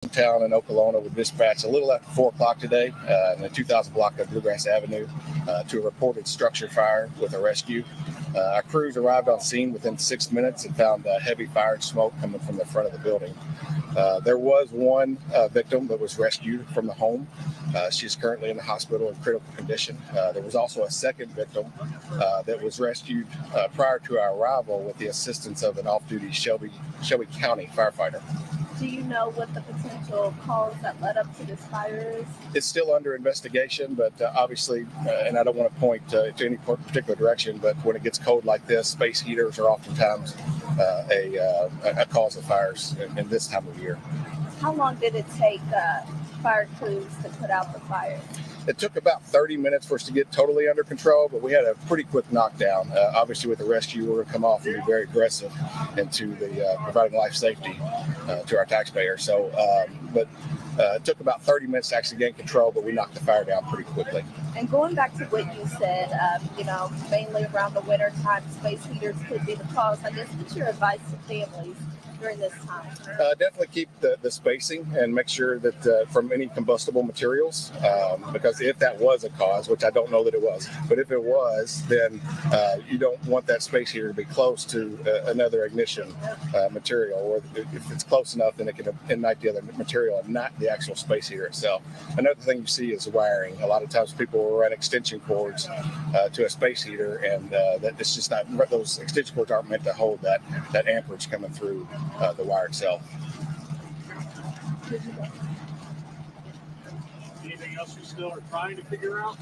town in Oklahoma with dispatch a little after 4 o'clock today in the 2000 block of Beargrass Avenue to a reported structure fire with a rescue. Our crews arrived on scene within 6 minutes and found heavy fire and smoke coming from the front of the building. There was one victim that was rescued from the home. She's currently in the hospital in critical condition. There was also a second victim that was rescued prior to our arrival with the assistance of an off-duty Shelby County firefighter. Do you know what the potential cause that led up to this fire is? It's still under investigation, but obviously, and I don't want to point to any particular direction, but when it gets cold like this, space heaters are oftentimes a cause of fires in this time of year. How long did it take fire crews to put out the fire? It took about 30 minutes for us to get totally under control, but we had a pretty quick knockdown. Obviously, with the rescue, we're going to come off and be very aggressive into the providing life safety to our taxpayers. So, but it took about 30 minutes to actually gain control, but we knocked the fire down pretty quickly. And going back to what you said, mainly around the winter time, space heaters could be the cause. I guess what's your advice to families during this time? Definitely keep the spacing and make sure that from any combustible materials, because if that was a cause, which I don't know that it was, but if it was, then you don't want that space heater to be close to another ignition material, or if it's close enough, then it can ignite the other material and not the actual space heater itself. Another thing you see is wiring. A lot of times people will run extension cords to a space heater, and that it's just not, those extension cords aren't meant to hold that amperage coming through the wire itself. Anything else you still are trying to figure out?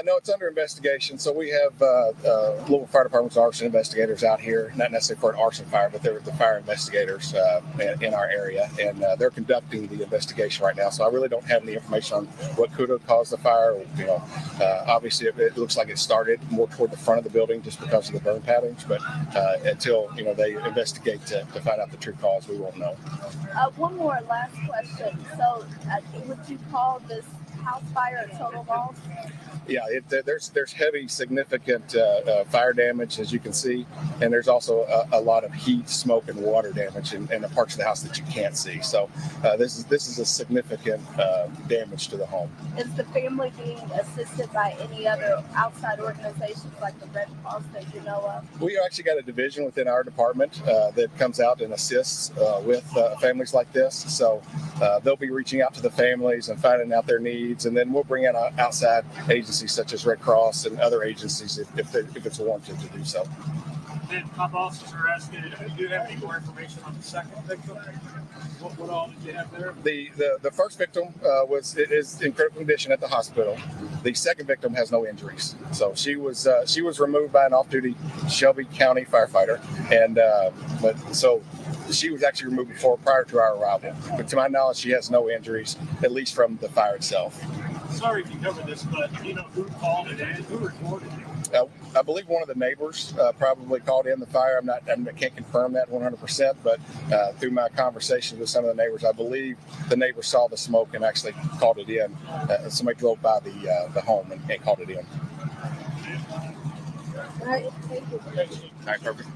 No, it's under investigation. So we have local fire department's arson investigators out here, not necessarily for an arson fire, but they're the fire investigators in our area, and they're conducting the investigation right now. So I really don't have any information on what could have caused the fire. Obviously, it looks like it started more toward the front of the building just because of the burn patterns, but until they investigate to find out the true cause, we won't know. One more last question. So would you call this house fire a total loss? Yeah, there's heavy, significant fire damage, as you can see, and there's also a lot of heat, smoke, and water damage in the parts of the house that you can't see. So this is a significant damage to the home. Is the family being assisted by any other outside organizations like the Red Cross that you know of? We actually got a division within our department that comes out and assists with families like this. So they'll be reaching out to the families and finding out their needs, and then we'll bring in outside agencies such as Red Cross and other agencies if it's warranted to do so. And top officers are asking if you do have any more information on the second victim. What all did you have there? The first victim is in critical condition at the hospital. The second victim has no injuries. So she was removed by an off-duty Shelby County firefighter, and so she was actually removed prior to our arrival. But to my knowledge, she has no injuries, at least from the fire itself. Sorry if you covered this, but do you know who called it in? Who reported it? I believe one of the neighbors probably called in the fire. I can't confirm that 100%, but through my conversations with some of the neighbors, I believe the neighbor saw the smoke and actually called it in. Somebody drove by the home and called it in. All right, thank you. All right, perfect.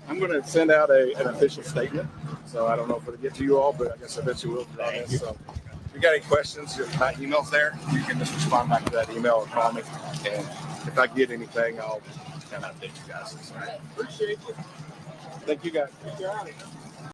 I'm going to send out an official statement. So I don't know if it'll get to you all, but I guess I bet you will. So if you got any questions, my email's there. You can just respond back to that email or call me. And if I get anything, I'll kind of update you guys. Appreciate you. Thank you guys. You're out of here.